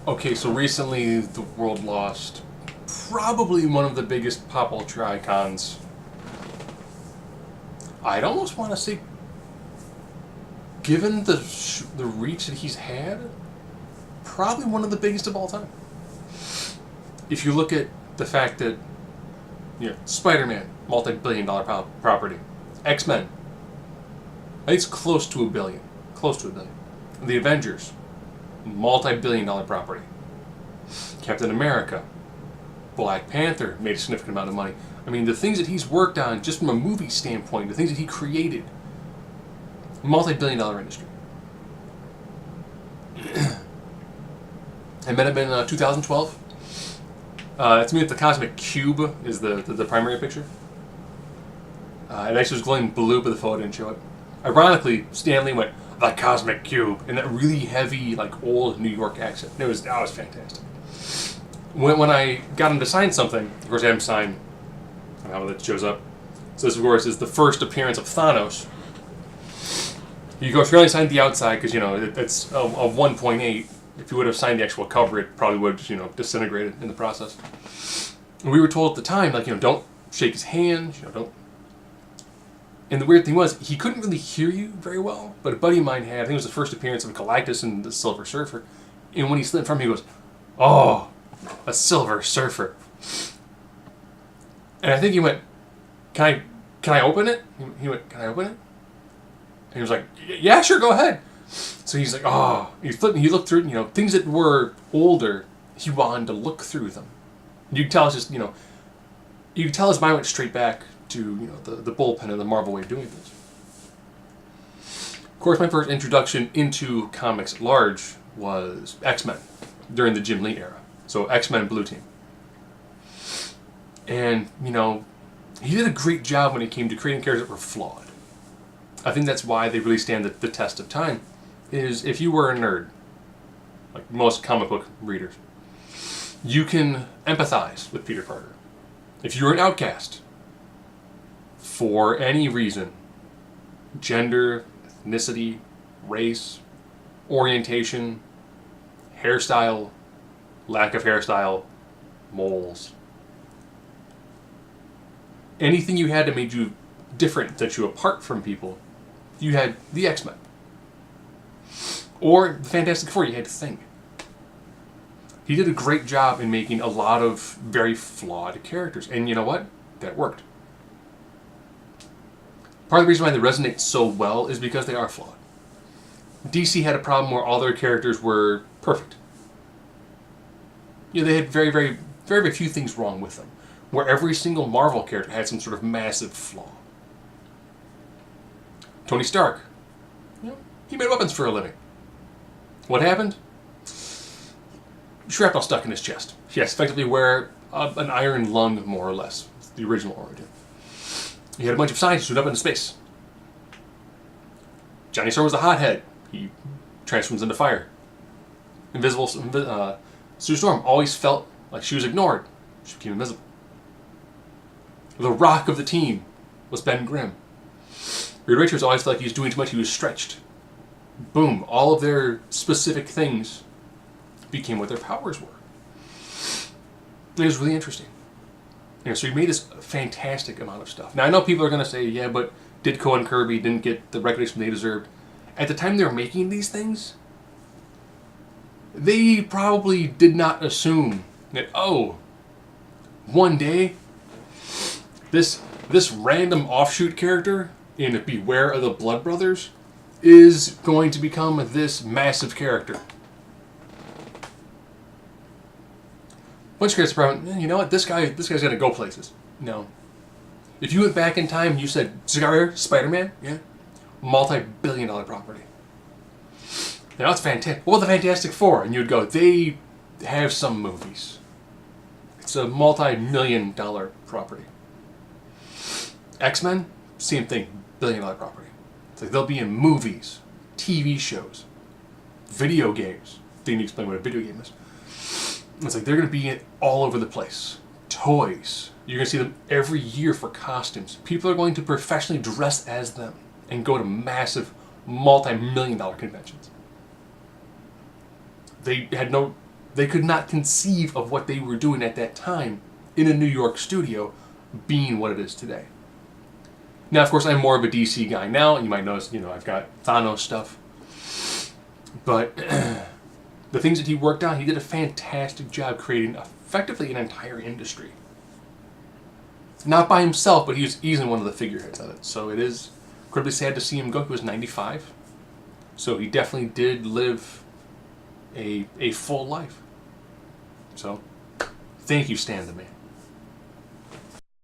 Okay, so recently the world lost probably one of the biggest pop culture icons. I'd almost want to say, given the reach that he's had, probably one of the biggest of all time. If you look at the fact that, Spider-Man, multi-billion-dollar property, X-Men, I think it's close to a billion. The Avengers, multi-billion-dollar property. Captain America, Black Panther made a significant amount of money. I mean, the things that he's worked on, just from a movie standpoint, the things that he created, multi-billion-dollar industry. I met him in 2012. To me, the Cosmic Cube is the primary picture. It actually was glowing blue, but the photo didn't show it. Ironically, Stan Lee went, "The Cosmic Cube," in that really heavy, like, old New York accent. That was fantastic. When I got him to sign something, of course I had him sign how that shows up. So this, of course, is the first appearance of Thanos. You go, if you only signed the outside, because, it's a 1.8. If you would have signed the actual cover, it probably would have, disintegrated in the process. And we were told at the time, like, don't shake his hand, don't. And the weird thing was, he couldn't really hear you very well, but a buddy of mine had, I think it was the first appearance of Galactus and the Silver Surfer, and when he slid in front of me, he goes, "Oh, a Silver Surfer." And I think he went, can I open it? He went, "Can I open it?" And he was like, "Yeah, sure, go ahead." So he's like, oh, he looked through, things that were older, he wanted to look through them. You could tell it's just, you could tell his mind went straight back to, the bullpen and the Marvel way of doing things. Of course, my first introduction into comics at large was X-Men during the Jim Lee era. So X-Men Blue Team. And, he did a great job when it came to creating characters that were flawed. I think that's why they really stand the test of time. Is if you were a nerd, like most comic book readers, you can empathize with Peter Parker. If you're an outcast, for any reason, gender, ethnicity, race, orientation, hairstyle, lack of hairstyle, moles, anything you had that made you different, that you apart from people, you had the X-Men. Or the Fantastic Four, you had Thing. He did a great job in making a lot of very flawed characters. And you know what? That worked. Part of the reason why they resonate so well is because they are flawed. DC had a problem where all their characters were perfect. They had very, very, very, very few things wrong with them. Where every single Marvel character had some sort of massive flaw. Tony Stark. He made weapons for a living. What happened? Shrapnel stuck in his chest. He has to effectively wear an iron lung, more or less. It's the original origin. He had a bunch of scientists who went up into space. Johnny Storm was the hothead. He transforms into fire. Sue Storm always felt like she was ignored. She became invisible. The rock of the team was Ben Grimm. Reed Richards always felt like he was doing too much. He was stretched. Boom. All of their specific things became what their powers were. It was really interesting. So he made this fantastic amount of stuff. Now, I know people are going to say, yeah, but Ditko and Kirby didn't get the recognition they deserved. At the time they were making these things, they probably did not assume that, one day, this random offshoot character in Beware of the Blood Brothers is going to become this massive character. Bunch of characters probably, you know what, this guy's gonna go places. No. If you went back in time and you said, Spider-Man, yeah, multi-billion-dollar property. Now it's fantastic. What about the Fantastic Four? And you'd go, they have some movies. It's a multi-million-dollar property. X-Men, same thing, billion-dollar property. It's like they'll be in movies, TV shows, video games. They need to explain what a video game is. It's like they're going to be all over the place. Toys. You're going to see them every year for costumes. People are going to professionally dress as them and go to massive, multi-million-dollar conventions. They had no They could not conceive of what they were doing at that time in a New York studio being what it is today. Now, of course, I'm more of a DC guy now, and you might notice, I've got Thanos stuff. But the things that he worked on, he did a fantastic job creating effectively an entire industry. Not by himself, but he's one of the figureheads of it. So it is incredibly sad to see him go. He was 95. So he definitely did live a full life. So, thank you, Stan the Man.